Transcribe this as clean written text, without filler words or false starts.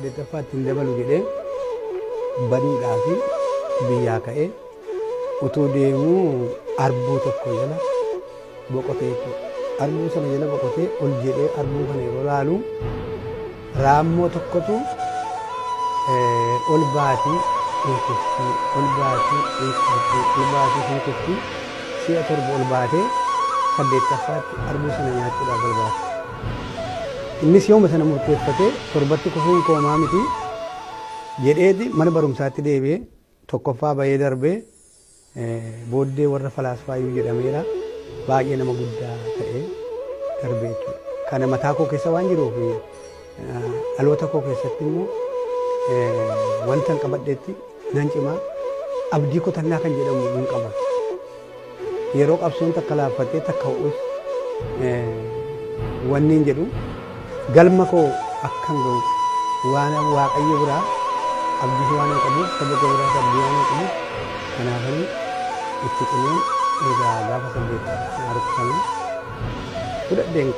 Dettaffaa ittiin dabalu jedhee baduudhaa fi biyyaa ka'ee utuu deemuu arbuu tokko jala boqotee arbuu sana jala boqotee ol jedhee arbuu kana yeroo ilaalu raammoo tokkotu ol baatii hinkuftii ol baatii hinkuftii ol baatii hinkuftii si'a torba ol baatee saddeettaffaatti arbuu sana nyaachuudhaaf ol baate. Innis yooma sana murteeffatee torbatti kufuun koomaa miti jedheeti mana barumsaatti deebi'ee tokkoffaa bahee darbee booddee warra falaasfaayyuu jedhameera baay'ee nama guddaa ta'ee darbee jechuudha. Kana mataa koo keessa waan jiruuf dhaloota koo keessatti immoo wanta hin qabadheetti nan cimaa abdii kutannaa kan jedhamu hin qaban. Yeroo qabsoon takka laaffatee takka ho'us wanni hin jedhu galma koo akkan ga'u waan waaqayyo biraa abdii waan hin qabuuf saba koo biraas abdii waan hin qabuuf kanaafanii itti cimeen egaa gaafa saddeettaffaa harkifamee fudhadheen.